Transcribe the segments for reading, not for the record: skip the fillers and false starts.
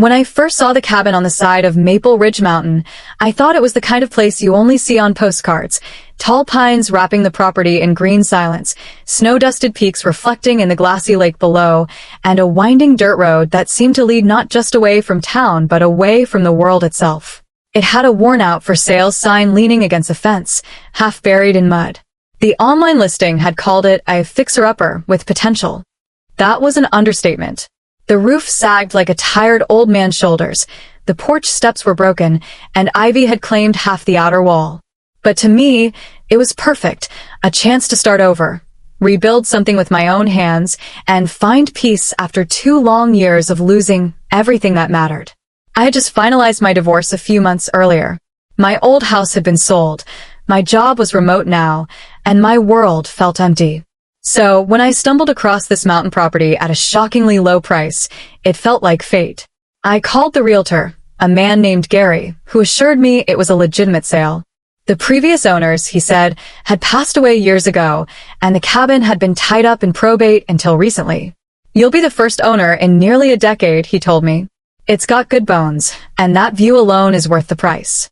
When I first saw the cabin on the side of Maple Ridge Mountain, I thought it was the kind of place you only see on postcards. Tall pines wrapping the property in green silence, snow-dusted peaks reflecting in the glassy lake below, and a winding dirt road that seemed to lead not just away from town but away from the world itself. It had a worn-out for sale sign leaning against a fence, half buried in mud. The online listing had called it a fixer-upper with potential. That was an understatement. The roof sagged like a tired old man's shoulders, the porch steps were broken, and ivy had claimed half the outer wall. But to me, it was perfect, a chance to start over, rebuild something with my own hands, and find peace after 2 long years of losing everything that mattered. I had just finalized my divorce a few months earlier. My old house had been sold, my job was remote now, and my world felt empty. So, when I stumbled across this mountain property at a shockingly low price, it felt like fate. I called the realtor, a man named Gary, who assured me it was a legitimate sale. The previous owners, he said, had passed away years ago, and the cabin had been tied up in probate until recently. "You'll be the first owner in nearly a decade," he told me. "It's got good bones, and that view alone is worth the price."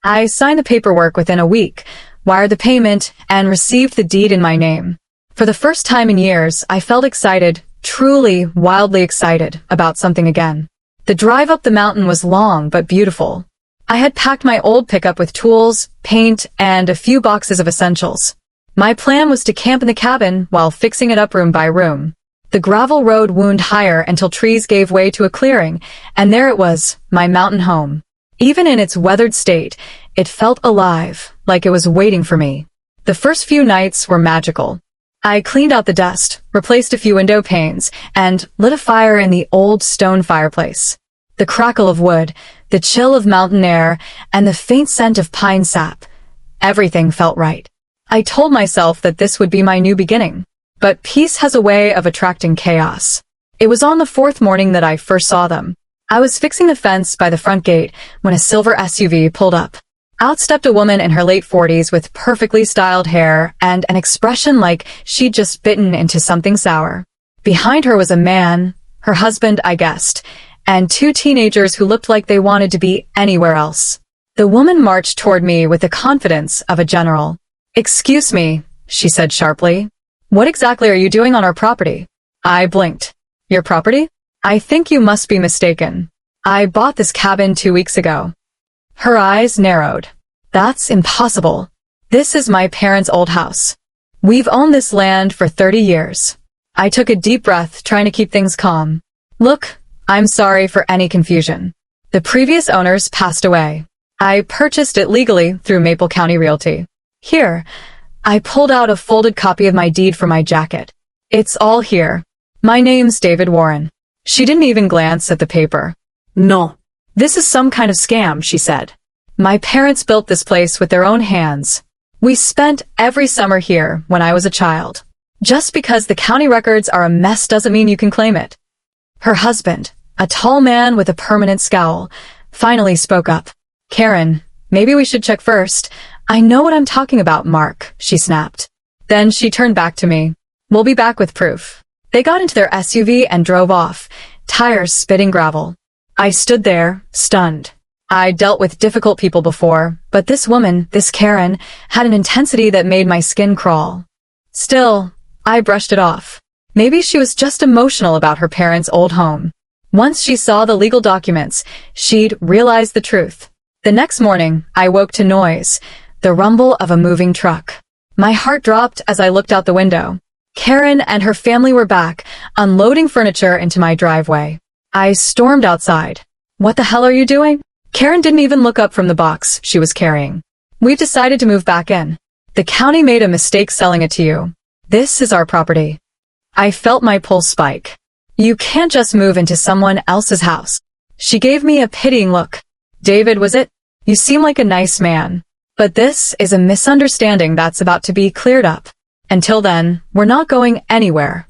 I signed the paperwork within a week, wired the payment, and received the deed in my name. For the first time in years, I felt excited, truly, wildly excited, about something again. The drive up the mountain was long but beautiful. I had packed my old pickup with tools, paint, and a few boxes of essentials. My plan was to camp in the cabin while fixing it up room by room. The gravel road wound higher until trees gave way to a clearing, and there it was, my mountain home. Even in its weathered state, it felt alive, like it was waiting for me. The first few nights were magical. I cleaned out the dust, replaced a few window panes, and lit a fire in the old stone fireplace. The crackle of wood, the chill of mountain air, and the faint scent of pine sap. Everything felt right. I told myself that this would be my new beginning. But peace has a way of attracting chaos. It was on the 4th morning that I first saw them. I was fixing the fence by the front gate when a silver SUV pulled up. Out stepped a woman in her late 40s with perfectly styled hair and an expression like she'd just bitten into something sour. Behind her was a man, her husband, I guessed, and 2 teenagers who looked like they wanted to be anywhere else. The woman marched toward me with the confidence of a general. "Excuse me," she said sharply. "What exactly are you doing on our property?" I blinked. "Your property? I think you must be mistaken. I bought this cabin 2 weeks ago." Her eyes narrowed. "That's impossible. This is my parents' old house. We've owned this land for 30 years. I took a deep breath, trying to keep things calm. "Look, I'm sorry for any confusion. The previous owners passed away. I purchased it legally through Maple County Realty. Here." I pulled out a folded copy of my deed from my jacket. "It's all here. My name's David Warren." She didn't even glance at the paper. "No. This is some kind of scam," she said. "My parents built this place with their own hands. We spent every summer here when I was a child. Just because the county records are a mess doesn't mean you can claim it." Her husband, a tall man with a permanent scowl, finally spoke up. "Karen, maybe we should check first. I know what I'm talking about, Mark," she snapped. Then she turned back to me. "We'll be back with proof." They got into their SUV and drove off, tires spitting gravel. I stood there, stunned. I dealt with difficult people before, but this woman, this Karen, had an intensity that made my skin crawl. Still, I brushed it off. Maybe she was just emotional about her parents' old home. Once she saw the legal documents, she'd realize the truth. The next morning, I woke to noise, the rumble of a moving truck. My heart dropped as I looked out the window. Karen and her family were back, unloading furniture into my driveway. I stormed outside. "What the hell are you doing?" Karen didn't even look up from the box she was carrying. "We've decided to move back in. The county made a mistake selling it to you. This is our property." I felt my pulse spike. "You can't just move into someone else's house." She gave me a pitying look. "David, was it? You seem like a nice man. But this is a misunderstanding that's about to be cleared up. Until then, we're not going anywhere."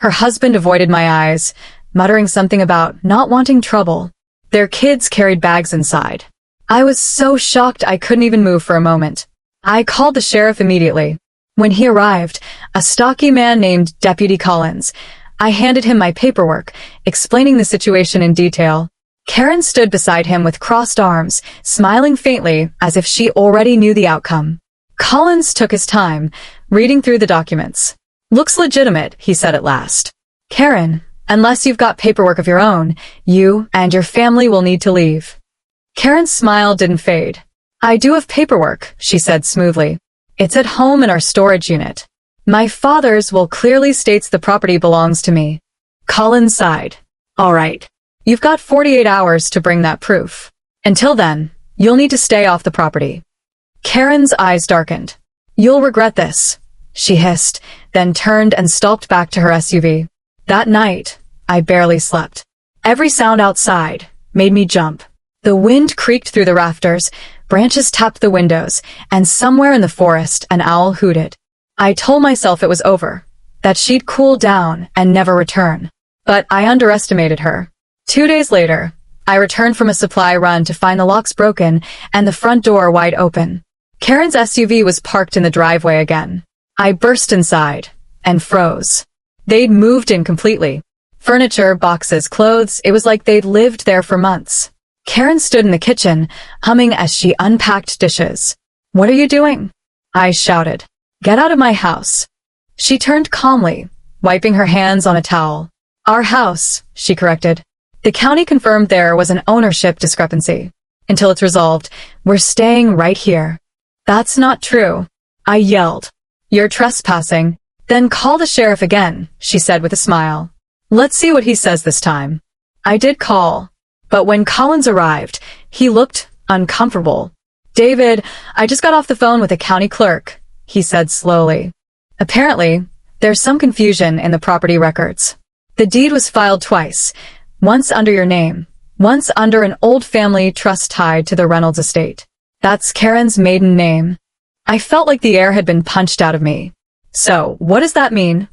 Her husband avoided my eyes, muttering something about not wanting trouble. Their kids carried bags inside. I was so shocked I couldn't even move for a moment. I called the sheriff immediately. When he arrived, a stocky man named Deputy Collins, I handed him my paperwork, explaining the situation in detail. Karen stood beside him with crossed arms, smiling faintly as if she already knew the outcome. Collins took his time, reading through the documents. "Looks legitimate," he said at last. "Karen, unless you've got paperwork of your own, you and your family will need to leave." Karen's smile didn't fade. "I do have paperwork," she said smoothly. "It's at home in our storage unit. My father's will clearly states the property belongs to me." Collins sighed. "All right. You've got 48 hours to bring that proof. Until then, you'll need to stay off the property." Karen's eyes darkened. "You'll regret this," she hissed, then turned and stalked back to her SUV. That night, I barely slept. Every sound outside made me jump. The wind creaked through the rafters, branches tapped the windows, and somewhere in the forest an owl hooted. I told myself it was over, that she'd cool down and never return. But I underestimated her. 2 days later, I returned from a supply run to find the locks broken and the front door wide open. Karen's SUV was parked in the driveway again. I burst inside and froze. They'd moved in completely. Furniture, boxes, clothes, it was like they'd lived there for months. Karen stood in the kitchen, humming as she unpacked dishes. "What are you doing?" I shouted. "Get out of my house." She turned calmly, wiping her hands on a towel. "Our house," she corrected. "The county confirmed there was an ownership discrepancy. Until it's resolved, we're staying right here." "That's not true," I yelled. "You're trespassing." "Then call the sheriff again," she said with a smile. "Let's see what he says this time." I did call. But when Collins arrived, he looked uncomfortable. "David, I just got off the phone with the county clerk," he said slowly. "Apparently, there's some confusion in the property records. The deed was filed twice, once under your name, once under an old family trust tied to the Reynolds estate. That's Karen's maiden name." I felt like the air had been punched out of me. "So, what does that mean?"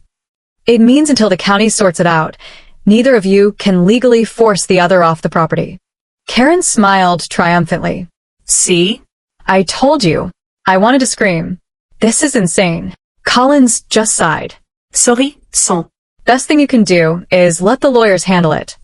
"It means until the county sorts it out, neither of you can legally force the other off the property." Karen smiled triumphantly. "See? I told you." I wanted to scream. "This is insane." Collins just sighed. "Sorry, son. Best thing you can do is let the lawyers handle it."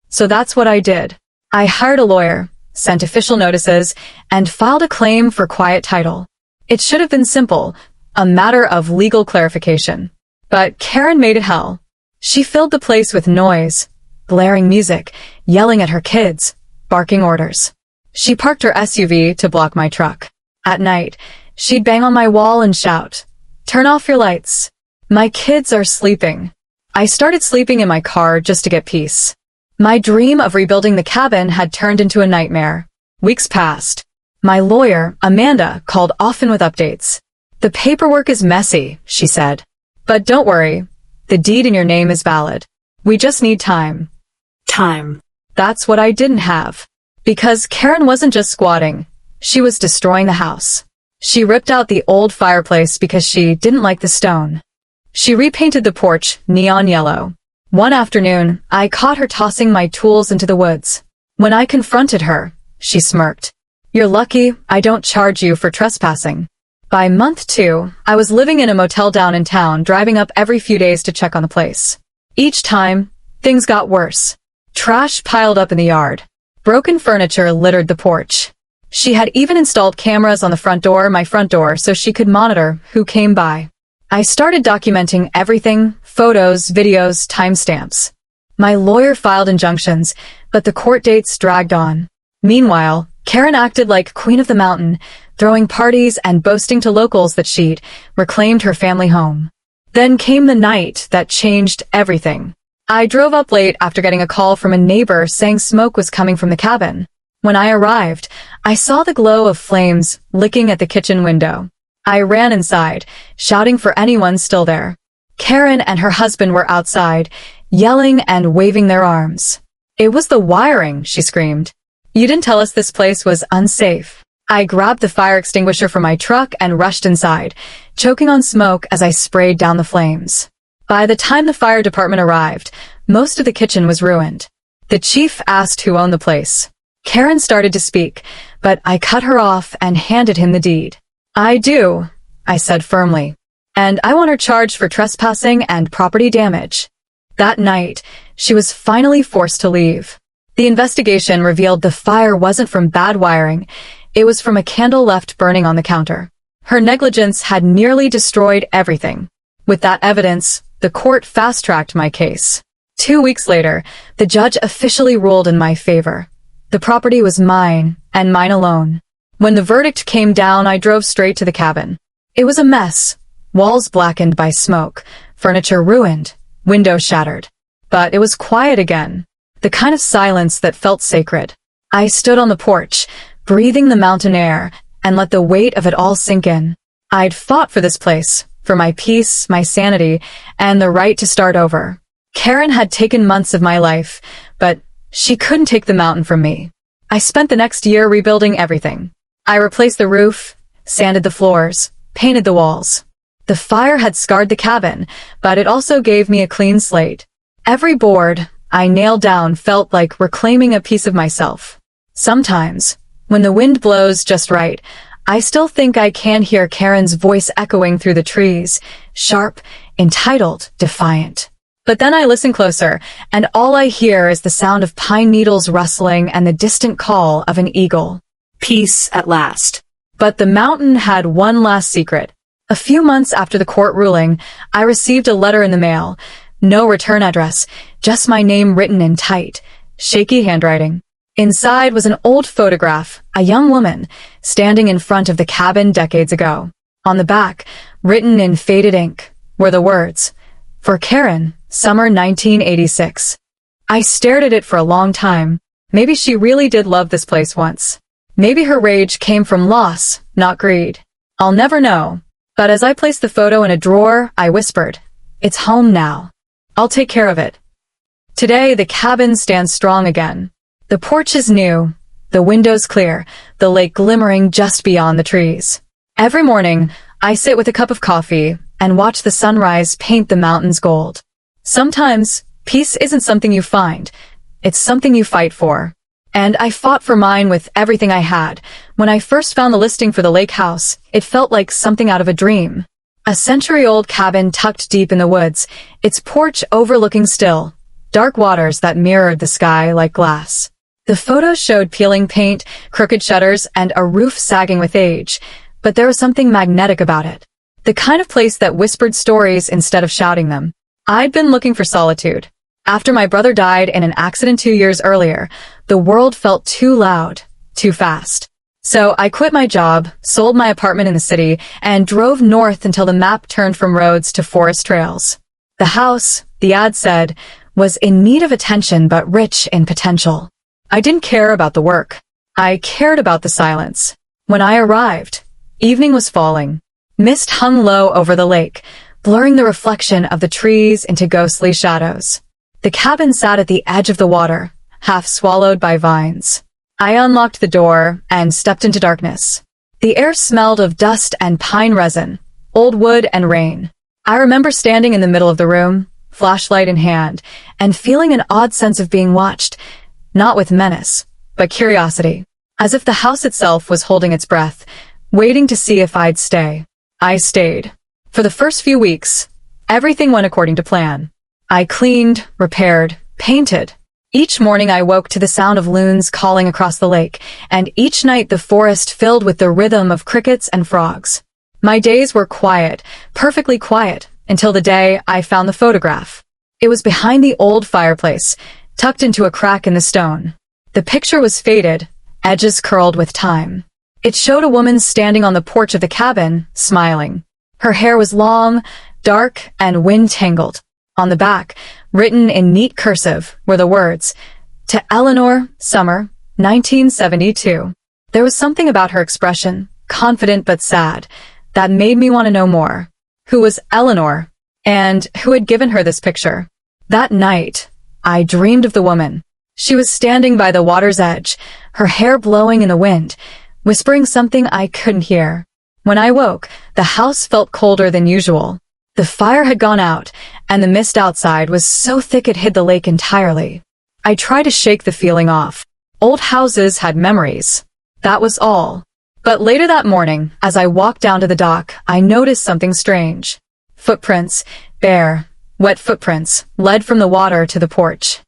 So that's what I did. I hired a lawyer, sent official notices, and filed a claim for quiet title. It should have been simple, a matter of legal clarification. But Karen made it hell. She filled the place with noise, blaring music, yelling at her kids, barking orders. She parked her SUV to block my truck. At night, she'd bang on my wall and shout, "Turn off your lights. My kids are sleeping." I started sleeping in my car just to get peace. My dream of rebuilding the cabin had turned into a nightmare. Weeks passed. My lawyer, Amanda, called often with updates. "The paperwork is messy," she said. "But don't worry. The deed in your name is valid. We just need time." Time. That's what I didn't have. Because Karen wasn't just squatting. She was destroying the house. She ripped out the old fireplace because she didn't like the stone. She repainted the porch neon yellow. One afternoon, I caught her tossing my tools into the woods. When I confronted her, she smirked. "You're lucky I don't charge you for trespassing." By month 2, I was living in a motel down in town, driving up every few days to check on the place. Each time, things got worse. Trash piled up in the yard. Broken furniture littered the porch. She had even installed cameras on the front door, my front door, so she could monitor who came by. I started documenting everything, photos, videos, timestamps. My lawyer filed injunctions, but the court dates dragged on. Meanwhile, Karen acted like queen of the mountain, throwing parties and boasting to locals that she'd reclaimed her family home. Then came the night that changed everything. I drove up late after getting a call from a neighbor saying smoke was coming from the cabin. When I arrived, I saw the glow of flames licking at the kitchen window. I ran inside, shouting for anyone still there. Karen and her husband were outside, yelling and waving their arms. "It was the wiring," she screamed. "You didn't tell us this place was unsafe." I grabbed the fire extinguisher from my truck and rushed inside, choking on smoke as I sprayed down the flames. By the time the fire department arrived, most of the kitchen was ruined. The chief asked who owned the place. Karen started to speak, but I cut her off and handed him the deed. "I do," I said firmly. "And I want her charged for trespassing and property damage." That night, she was finally forced to leave. The investigation revealed the fire wasn't from bad wiring, it was from a candle left burning on the counter. Her negligence had nearly destroyed everything. With that evidence, the court fast-tracked my case. 2 weeks later, the judge officially ruled in my favor. The property was mine, and mine alone. When the verdict came down, I drove straight to the cabin. It was a mess. Walls blackened by smoke, furniture ruined, windows shattered. But it was quiet again. The kind of silence that felt sacred. I stood on the porch, breathing the mountain air, and let the weight of it all sink in. I'd fought for this place, for my peace, my sanity, and the right to start over. Karen had taken months of my life, but she couldn't take the mountain from me. I spent the next year rebuilding everything. I replaced the roof, sanded the floors, painted the walls. The fire had scarred the cabin, but it also gave me a clean slate. Every board I nailed down felt like reclaiming a piece of myself. Sometimes, when the wind blows just right, I still think I can hear Karen's voice echoing through the trees, sharp, entitled, defiant. But then I listen closer, and all I hear is the sound of pine needles rustling and the distant call of an eagle. Peace at last. But the mountain had one last secret. A few months after the court ruling, I received a letter in the mail. No return address, just my name written in tight, shaky handwriting. Inside was an old photograph, a young woman, standing in front of the cabin decades ago. On the back, written in faded ink, were the words, "For Karen, summer 1986. I stared at it for a long time. Maybe she really did love this place once. Maybe her rage came from loss, not greed. I'll never know. But as I placed the photo in a drawer, I whispered, "It's home now. I'll take care of it." Today, the cabin stands strong again. The porch is new, the windows clear, the lake glimmering just beyond the trees. Every morning, I sit with a cup of coffee and watch the sunrise paint the mountains gold. Sometimes, peace isn't something you find, it's something you fight for. And I fought for mine with everything I had. When I first found the listing for the lake house, it felt like something out of a dream. A century-old cabin tucked deep in the woods, its porch overlooking still, dark waters that mirrored the sky like glass. The photos showed peeling paint, crooked shutters, and a roof sagging with age, but there was something magnetic about it. The kind of place that whispered stories instead of shouting them. I'd been looking for solitude. After my brother died in an accident 2 years earlier, the world felt too loud, too fast. So I quit my job, sold my apartment in the city, and drove north until the map turned from roads to forest trails. The house, the ad said, was in need of attention but rich in potential. I didn't care about the work. I cared about the silence. When I arrived, evening was falling. Mist hung low over the lake, blurring the reflection of the trees into ghostly shadows. The cabin sat at the edge of the water, half swallowed by vines. I unlocked the door and stepped into darkness. The air smelled of dust and pine resin, old wood and rain. I remember standing in the middle of the room, flashlight in hand, and feeling an odd sense of being watched, not with menace, but curiosity, as if the house itself was holding its breath, waiting to see if I'd stay. I stayed. For the first few weeks, everything went according to plan. I cleaned, repaired, painted. Each morning I woke to the sound of loons calling across the lake, and each night the forest filled with the rhythm of crickets and frogs. My days were quiet, perfectly quiet, until the day I found the photograph. It was behind the old fireplace, tucked into a crack in the stone. The picture was faded, edges curled with time. It showed a woman standing on the porch of the cabin, smiling. Her hair was long, dark, and wind-tangled. On the back, written in neat cursive, were the words, "To Eleanor, summer, 1972. There was something about her expression, confident but sad, that made me want to know more. Who was Eleanor? And who had given her this picture? That night, I dreamed of the woman. She was standing by the water's edge, her hair blowing in the wind, whispering something I couldn't hear. When I woke, the house felt colder than usual. The fire had gone out, and the mist outside was so thick it hid the lake entirely. I tried to shake the feeling off. Old houses had memories. That was all. But later that morning, as I walked down to the dock, I noticed something strange. Footprints, bare, wet footprints, led from the water to the porch.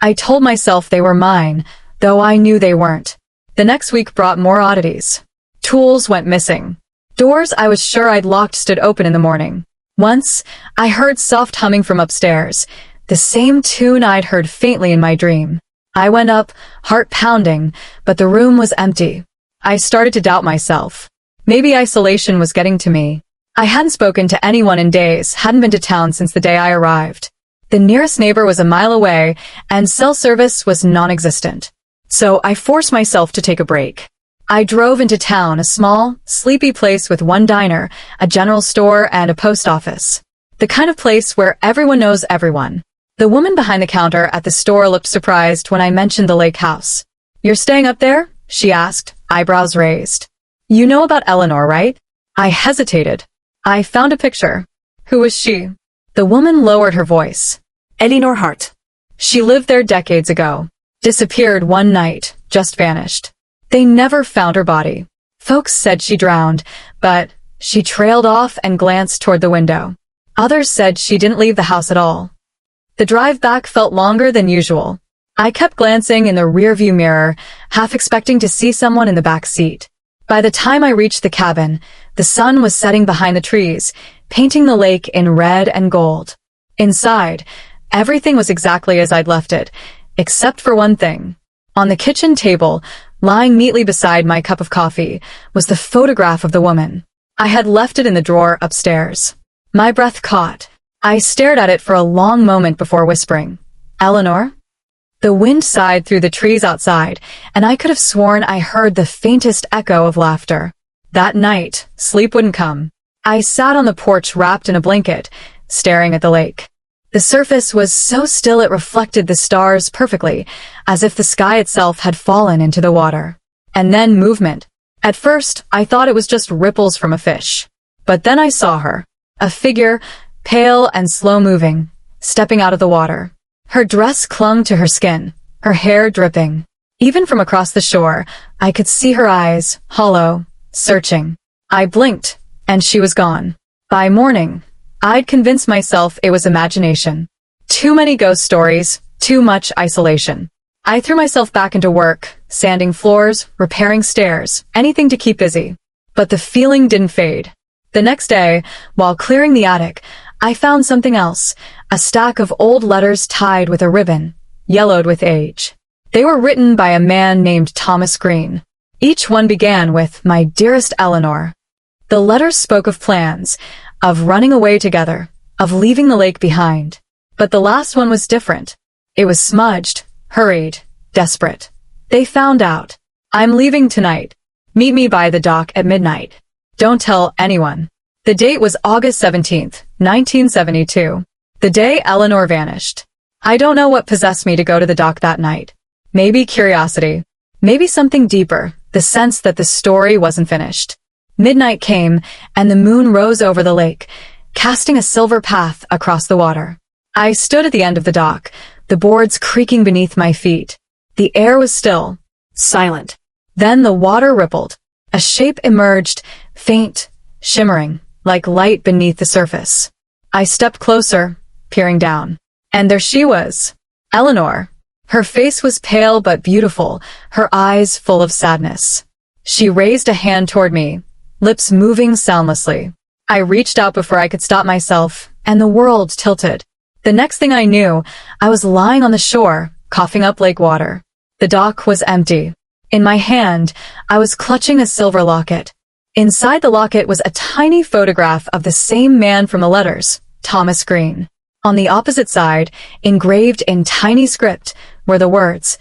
I told myself they were mine, though I knew they weren't. The next week brought more oddities. Tools went missing. Doors I was sure I'd locked stood open in the morning. Once, I heard soft humming from upstairs, the same tune I'd heard faintly in my dream. I went up, heart pounding, but the room was empty. I started to doubt myself. Maybe isolation was getting to me. I hadn't spoken to anyone in days, hadn't been to town since the day I arrived. The nearest neighbor was a mile away, and cell service was non-existent. So I forced myself to take a break. I drove into town, a small, sleepy place with one diner, a general store, and a post office. The kind of place where everyone knows everyone. The woman behind the counter at the store looked surprised when I mentioned the lake house. "You're staying up there?" she asked, eyebrows raised. "You know about Eleanor, right?" I hesitated. I found a picture. Who was she? The woman lowered her voice. "Eleanor Hart. She lived there decades ago. Disappeared one night, just vanished. They never found her body. Folks said she drowned, but she trailed off and glanced toward the window. Others said she didn't leave the house at all. The drive back felt longer than usual. I kept glancing in the rearview mirror, half expecting to see someone in the back seat. By the time I reached the cabin, the sun was setting behind the trees, painting the lake in red and gold. Inside, everything was exactly as I'd left it, except for one thing. On the kitchen table, lying neatly beside my cup of coffee, was the photograph of the woman. I had left it in the drawer upstairs. My breath caught. I stared at it for a long moment before whispering, "Eleanor?" The wind sighed through the trees outside, and I could have sworn I heard the faintest echo of laughter. That night, sleep wouldn't come. I sat on the porch wrapped in a blanket, staring at the lake. The surface was so still it reflected the stars perfectly, as if the sky itself had fallen into the water. And then movement. At first, I thought it was just ripples from a fish. But then I saw her. A figure, pale and slow-moving, stepping out of the water. Her dress clung to her skin, her hair dripping. Even from across the shore, I could see her eyes, hollow, searching. I blinked, and she was gone. By morning, I'd convinced myself it was imagination. Too many ghost stories, too much isolation. I threw myself back into work, sanding floors, repairing stairs, anything to keep busy. But the feeling didn't fade. The next day, while clearing the attic, I found something else, a stack of old letters tied with a ribbon, yellowed with age. They were written by a man named Thomas Green. Each one began with, "My dearest Eleanor." The letters spoke of plans, of running away together, of leaving the lake behind. But the last one was different. It was smudged, hurried, desperate. They found out. "I'm leaving tonight. Meet me by the dock at midnight. Don't tell anyone." The date was August 17th, 1972. The day Eleanor vanished. I don't know what possessed me to go to the dock that night. Maybe curiosity. Maybe something deeper, the sense that the story wasn't finished. Midnight came, and the moon rose over the lake, casting a silver path across the water. I stood at the end of the dock, the boards creaking beneath my feet. The air was still, silent. Then the water rippled. A shape emerged, faint, shimmering, like light beneath the surface. I stepped closer, peering down. And there she was, Eleanor. Her face was pale but beautiful, her eyes full of sadness. She raised a hand toward me, lips moving soundlessly. I reached out before I could stop myself, and the world tilted. The next thing I knew, I was lying on the shore, coughing up lake water. The dock was empty. In my hand, I was clutching a silver locket. Inside the locket was a tiny photograph of the same man from the letters, Thomas Green. On the opposite side, engraved in tiny script, were the words,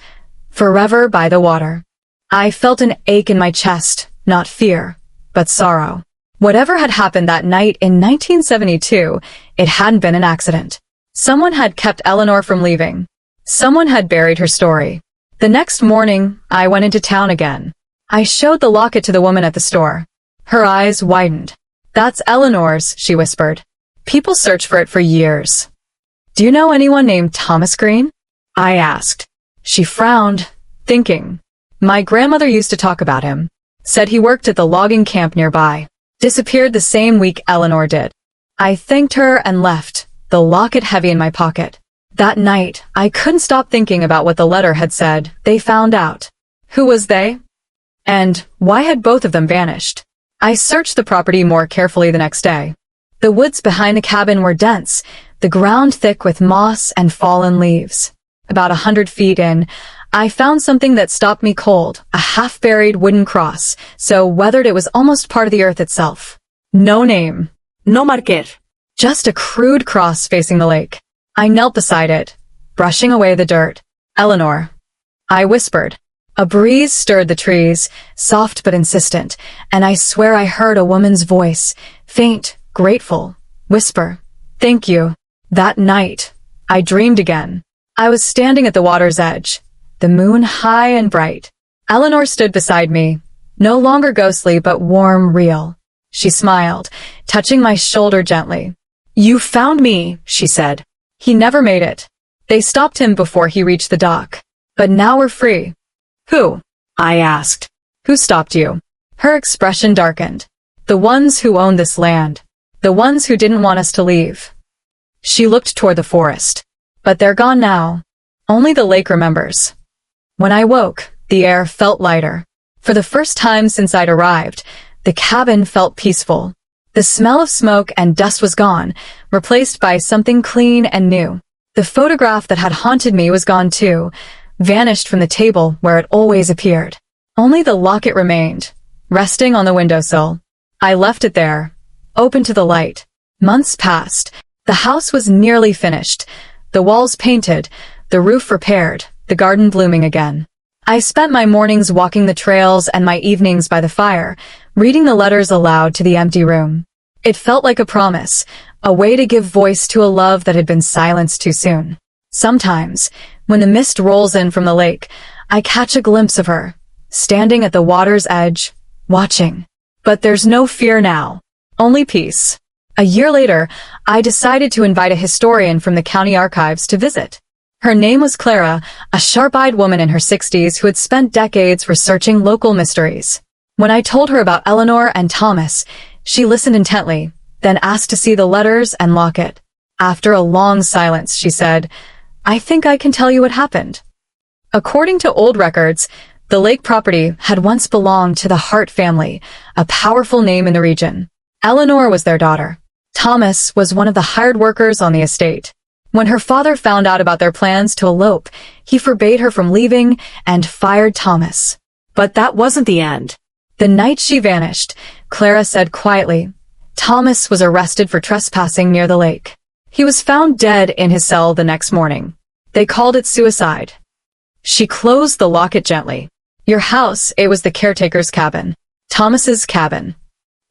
"Forever by the water." I felt an ache in my chest, not fear, but sorrow. Whatever had happened that night in 1972, it hadn't been an accident. Someone had kept Eleanor from leaving. Someone had buried her story. The next morning, I went into town again. I showed the locket to the woman at the store. Her eyes widened. "That's Eleanor's," she whispered. "People search for it for years." "Do you know anyone named Thomas Green?" I asked. She frowned, thinking. "My grandmother used to talk about him. Said he worked at the logging camp nearby. Disappeared the same week Eleanor did." I thanked her and left, the locket heavy in my pocket. That night, I couldn't stop thinking about what the letter had said. They found out. Who was they? And why had both of them vanished? I searched the property more carefully the next day. The woods behind the cabin were dense, the ground thick with moss and fallen leaves. About 100 feet in, I found something that stopped me cold, a half-buried wooden cross, so weathered it was almost part of the earth itself. No name. No marker. Just a crude cross facing the lake. I knelt beside it, brushing away the dirt. Eleanor. I whispered. A breeze stirred the trees, soft but insistent, and I swear I heard a woman's voice, faint, grateful, whisper, "Thank you." That night, I dreamed again. I was standing at the water's edge, the moon high and bright. Eleanor stood beside me, no longer ghostly but warm, real. She smiled, touching my shoulder gently. "You found me," she said. "He never made it. They stopped him before he reached the dock. But now we're free." "Who?" I asked. "Who stopped you?" Her expression darkened. "The ones who own this land. The ones who didn't want us to leave." She looked toward the forest. "But they're gone now. Only the lake remembers." When I woke, the air felt lighter. For the first time since I'd arrived, the cabin felt peaceful. The smell of smoke and dust was gone, replaced by something clean and new. The photograph that had haunted me was gone too, vanished from the table where it always appeared. Only the locket remained, resting on the windowsill. I left it there, open to the light. Months passed. The house was nearly finished, the walls painted, the roof repaired, the garden blooming again. I spent my mornings walking the trails and my evenings by the fire, reading the letters aloud to the empty room. It felt like a promise, a way to give voice to a love that had been silenced too soon. Sometimes, when the mist rolls in from the lake, I catch a glimpse of her, standing at the water's edge, watching. But there's no fear now, only peace. A year later, I decided to invite a historian from the county archives to visit. Her name was Clara, a sharp-eyed woman in her 60s who had spent decades researching local mysteries. When I told her about Eleanor and Thomas, she listened intently, then asked to see the letters and locket. After a long silence, she said, "I think I can tell you what happened." According to old records, the lake property had once belonged to the Hart family, a powerful name in the region. Eleanor was their daughter. Thomas was one of the hired workers on the estate. When her father found out about their plans to elope, he forbade her from leaving and fired Thomas. But that wasn't the end. The night she vanished, Clara said quietly, Thomas was arrested for trespassing near the lake. He was found dead in his cell the next morning. They called it suicide. She closed the locket gently. "Your house," it was the caretaker's cabin. Thomas's cabin.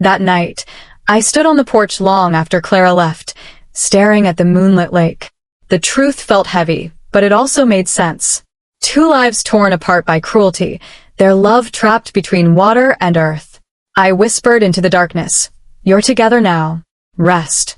That night, I stood on the porch long after Clara left, staring at the moonlit lake. The truth felt heavy, but it also made sense. Two lives torn apart by cruelty, their love trapped between water and earth. I whispered into the darkness, "You're together now. Rest."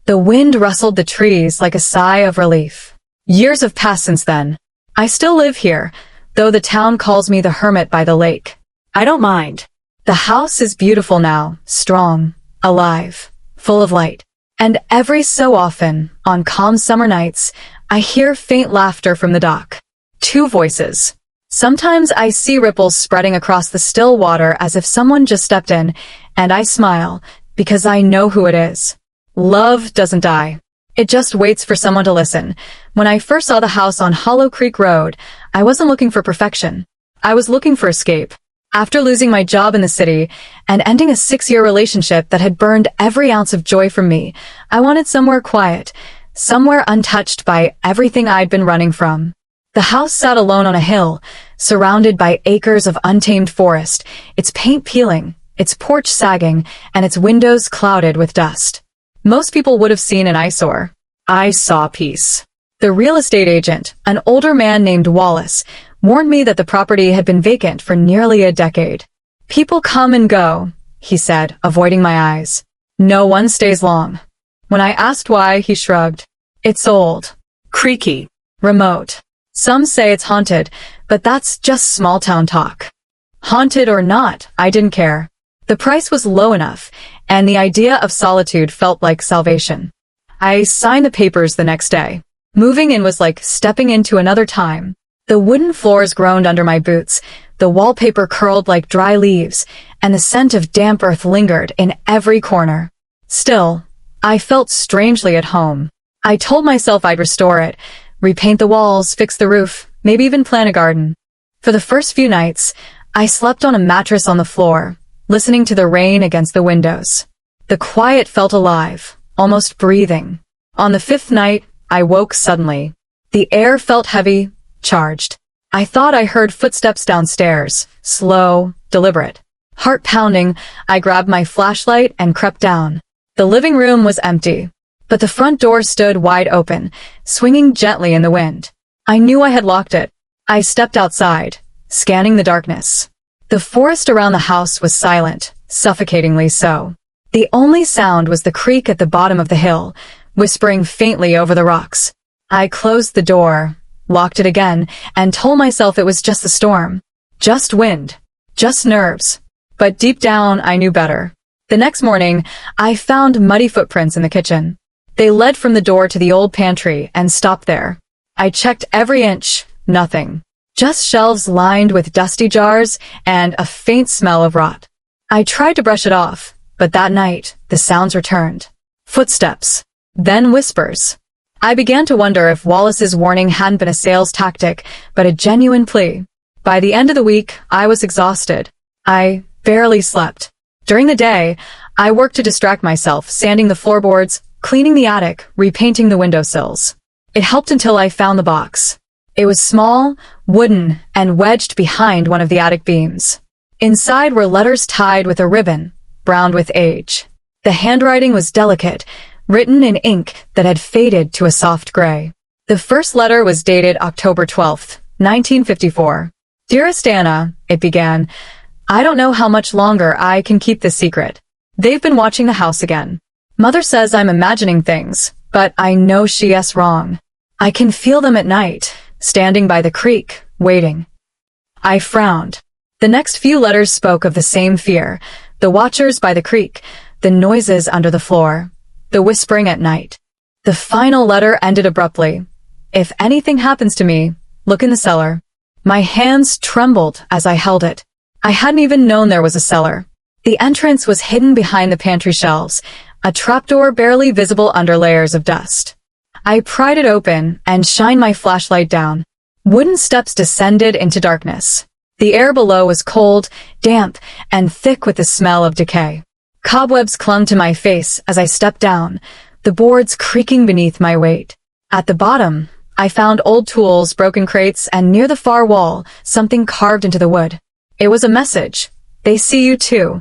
The wind rustled the trees like a sigh of relief. Years have passed since then. I still live here, though the town calls me the hermit by the lake. I don't mind. The house is beautiful now, strong, alive, full of light. And every so often, on calm summer nights, I hear faint laughter from the dock. Two voices. Sometimes I see ripples spreading across the still water as if someone just stepped in, and I smile, because I know who it is. Love doesn't die. It just waits for someone to listen. When I first saw the house on Hollow Creek Road, I wasn't looking for perfection. I was looking for escape. After losing my job in the city and ending a 6-year relationship that had burned every ounce of joy from me, I wanted somewhere quiet, somewhere untouched by everything I'd been running from. The house sat alone on a hill, surrounded by acres of untamed forest, its paint peeling, its porch sagging, and its windows clouded with dust. Most people would have seen an eyesore. I saw peace. The real estate agent, an older man named Wallace, warned me that the property had been vacant for nearly a decade. "People come and go," he said, avoiding my eyes. "No one stays long." When I asked why, he shrugged. "It's old. Creaky. Remote. Some say it's haunted, but that's just small-town talk." Haunted or not, I didn't care. The price was low enough, and the idea of solitude felt like salvation. I signed the papers the next day. Moving in was like stepping into another time. The wooden floors groaned under my boots, the wallpaper curled like dry leaves, and the scent of damp earth lingered in every corner. Still, I felt strangely at home. I told myself I'd restore it, repaint the walls, fix the roof, maybe even plant a garden. For the first few nights, I slept on a mattress on the floor, listening to the rain against the windows. The quiet felt alive, almost breathing. On the fifth night, I woke suddenly. The air felt heavy, charged. I thought I heard footsteps downstairs, slow, deliberate. Heart pounding, I grabbed my flashlight and crept down. The living room was empty, but the front door stood wide open, swinging gently in the wind. I knew I had locked it. I stepped outside, scanning the darkness. The forest around the house was silent, suffocatingly so. The only sound was the creek at the bottom of the hill, whispering faintly over the rocks. I closed the door, locked it again, and told myself it was just the storm. Just wind. Just nerves. But deep down, I knew better. The next morning, I found muddy footprints in the kitchen. They led from the door to the old pantry and stopped there. I checked every inch, nothing. Just shelves lined with dusty jars and a faint smell of rot. I tried to brush it off, but that night, the sounds returned. Footsteps. Then whispers. I began to wonder if Wallace's warning hadn't been a sales tactic, but a genuine plea. By the end of the week, I was exhausted. I barely slept. During the day, I worked to distract myself, sanding the floorboards, cleaning the attic, repainting the windowsills. It helped until I found the box. It was small, wooden, and wedged behind one of the attic beams. Inside were letters tied with a ribbon, browned with age. The handwriting was delicate, written in ink that had faded to a soft gray. The first letter was dated October 12th, 1954. Dearest Anna, it began, I don't know how much longer I can keep this secret. They've been watching the house again. Mother says I'm imagining things, but I know she's wrong. I can feel them at night, standing by the creek, waiting. I frowned. The next few letters spoke of the same fear, the watchers by the creek, the noises under the floor, the whispering at night. The final letter ended abruptly. If anything happens to me, look in the cellar. My hands trembled as I held it. I hadn't even known there was a cellar. The entrance was hidden behind the pantry shelves, a trapdoor barely visible under layers of dust. I pried it open and shined my flashlight down. Wooden steps descended into darkness. The air below was cold, damp, and thick with the smell of decay. Cobwebs clung to my face as I stepped down, the boards creaking beneath my weight. At the bottom, I found old tools, broken crates, and near the far wall, something carved into the wood. It was a message. They see you too.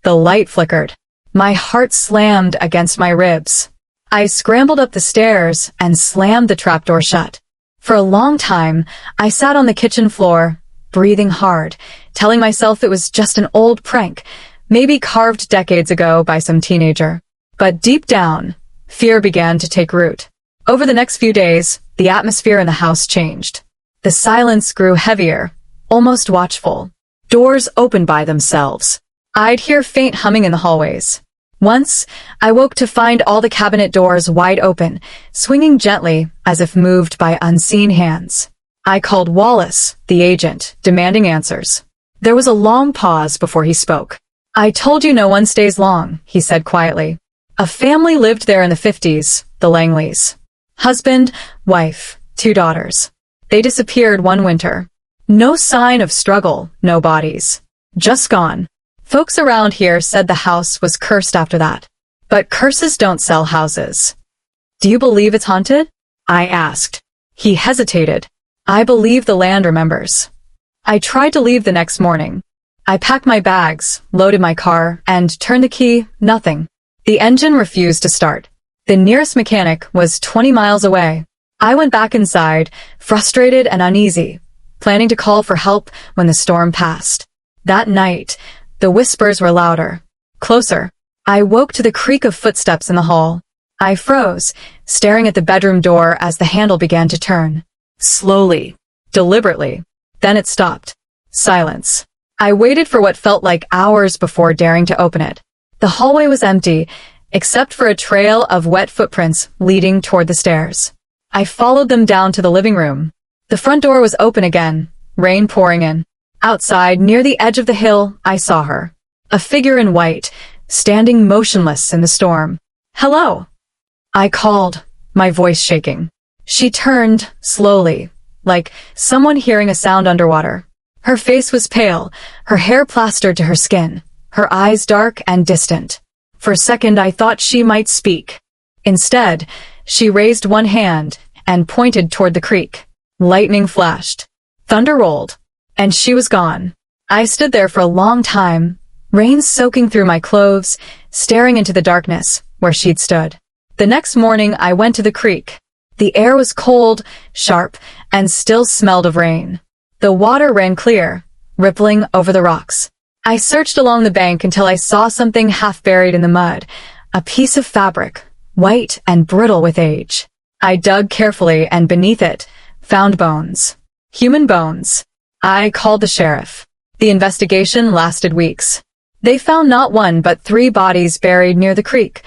The light flickered. My heart slammed against my ribs. I scrambled up the stairs and slammed the trapdoor shut. For a long time, I sat on the kitchen floor, breathing hard, telling myself it was just an old prank, maybe carved decades ago by some teenager. But deep down, fear began to take root. Over the next few days, the atmosphere in the house changed. The silence grew heavier, almost watchful. Doors opened by themselves. I'd hear faint humming in the hallways. Once, I woke to find all the cabinet doors wide open, swinging gently as if moved by unseen hands. I called Wallace, the agent, demanding answers. There was a long pause before he spoke. I told you no one stays long, he said quietly. A family lived there in the 50s, the Langleys. Husband, wife, 2 daughters. They disappeared one winter. No sign of struggle, no bodies. Just gone. Folks around here said the house was cursed after that. But curses don't sell houses. Do you believe it's haunted? I asked. He hesitated. I believe the land remembers. I tried to leave the next morning. I packed my bags, loaded my car, and turned the key, nothing. The engine refused to start. The nearest mechanic was 20 miles away. I went back inside, frustrated and uneasy, planning to call for help when the storm passed. That night, the whispers were louder, closer. I woke to the creak of footsteps in the hall. I froze, staring at the bedroom door as the handle began to turn. Slowly, deliberately. Then it stopped. Silence. I waited for what felt like hours before daring to open it. The hallway was empty, except for a trail of wet footprints leading toward the stairs. I followed them down to the living room. The front door was open again, rain pouring in. Outside, near the edge of the hill, I saw her. A figure in white, standing motionless in the storm. "Hello," I called, my voice shaking. She turned, slowly, like someone hearing a sound underwater. Her face was pale, her hair plastered to her skin, her eyes dark and distant. For a second I thought she might speak. Instead, she raised one hand and pointed toward the creek. Lightning flashed. Thunder rolled. And she was gone. I stood there for a long time, rain soaking through my clothes, staring into the darkness where she'd stood. The next morning I went to the creek. The air was cold, sharp, and still smelled of rain. The water ran clear, rippling over the rocks. I searched along the bank until I saw something half buried in the mud, a piece of fabric, white and brittle with age. I dug carefully, and beneath it, found bones. Human bones. I called the sheriff. The investigation lasted weeks. They found not one but 3 bodies buried near the creek,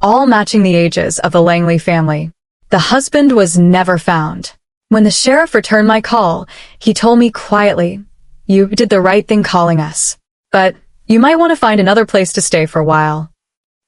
all matching the ages of the Langley family. The husband was never found. When the sheriff returned my call, he told me quietly, "You did the right thing calling us. But you might want to find another place to stay for a while."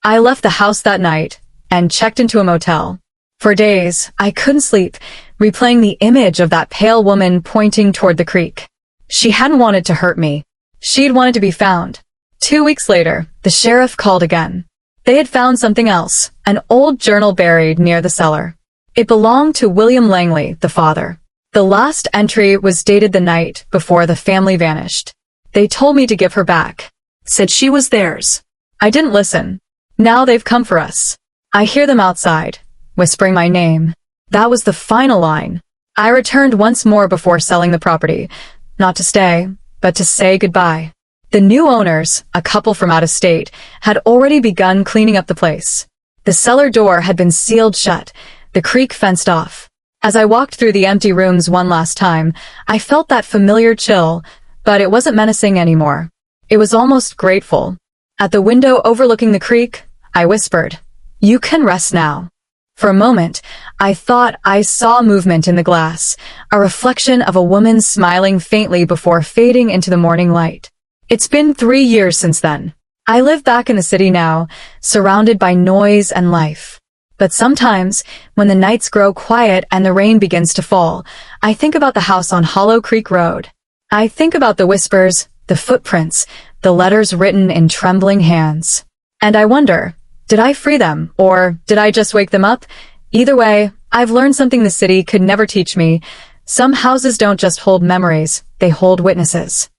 I left the house that night and checked into a motel. For days, I couldn't sleep, replaying the image of that pale woman pointing toward the creek. She hadn't wanted to hurt me. She'd wanted to be found. 2 weeks later, the sheriff called again. They had found something else, an old journal buried near the cellar. It belonged to William Langley, the father. The last entry was dated the night before the family vanished. They told me to give her back. Said she was theirs. I didn't listen. Now they've come for us. I hear them outside, whispering my name. That was the final line. I returned once more before selling the property, not to stay, but to say goodbye. The new owners, a couple from out of state, had already begun cleaning up the place. The cellar door had been sealed shut, the creek fenced off. As I walked through the empty rooms one last time, I felt that familiar chill, but it wasn't menacing anymore. It was almost grateful. At the window overlooking the creek, I whispered, "You can rest now." For a moment, I thought I saw movement in the glass, a reflection of a woman smiling faintly before fading into the morning light. It's been 3 years since then. I live back in the city now, surrounded by noise and life. But sometimes, when the nights grow quiet and the rain begins to fall, I think about the house on Hollow Creek Road. I think about the whispers, the footprints, the letters written in trembling hands. And I wonder, did I free them, or did I just wake them up? Either way, I've learned something the city could never teach me. Some houses don't just hold memories, they hold witnesses.